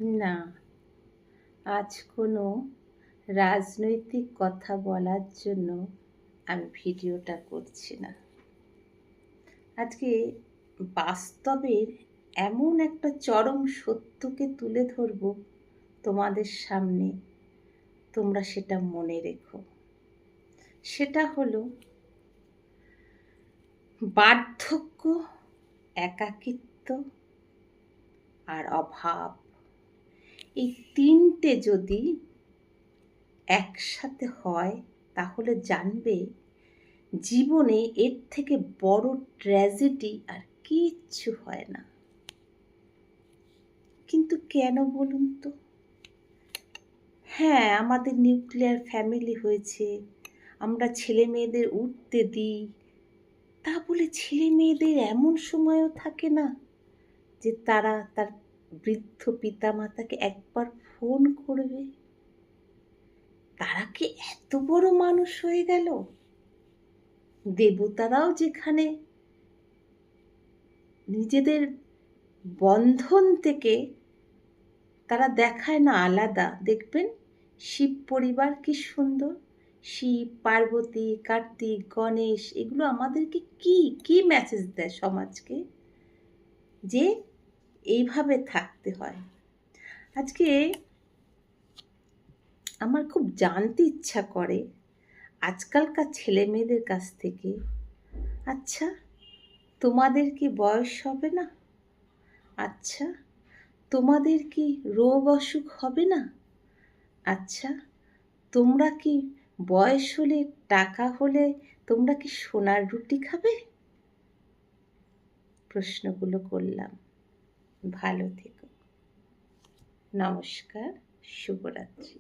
না, আজ কোনো রাজনৈতিক কথা বলার জন্য আমি ভিডিওটা করছি না। আজকে বাস্তবের এমন একটা চরম সত্যকে তুলে ধরব তোমাদের সামনে, তোমরা সেটা মনে রেখো। সেটা হলো বার্ধক্য, একাকিত্ব আর অভাব। এই তিনটে যদি একসাথে হয় তাহলে জানবে জীবনে এর থেকে বড় ট্র্যাজেডি আর কিচ্ছু হয় না। কিন্তু কেন বলুন তো? হ্যাঁ, আমাদের নিউক্লিয়ার ফ্যামিলি হয়েছে, আমরা ছেলে মেয়েদের উঠতে দিই, তা বলে ছেলে মেয়েদের এমন সময়ও থাকে না যে তারা তার বৃদ্ধ পিতামাতাকে একবার ফোন করবে? তারা কি এত বড় মানুষ হয়ে গেল? দেবতারাও যেখানে নিজেদের বন্ধন থেকে তারা দেখায় না আলাদা, দেখবেন শিব পরিবার কি সুন্দর, শিব, পার্বতী, কার্তিক, গণেশ, এগুলো আমাদেরকে কি কি মেসেজ দেয় সমাজকে, যে এইভাবে থাকতে হয়। আজকে আমার খুব জানতে ইচ্ছা করে আজকালকার ছেলে মেয়েদের কাছ থেকে, আচ্ছা তোমাদের কি বয়স হবে না? আচ্ছা তোমাদের কি রোগ অসুখ হবে না? আচ্ছা তোমরা কি বয়স হলে, টাকা হলে তোমরা কি সোনার রুটি খাবে? প্রশ্নগুলো করলাম। ভালো থেকো। নমস্কার, শুভরাত্রি।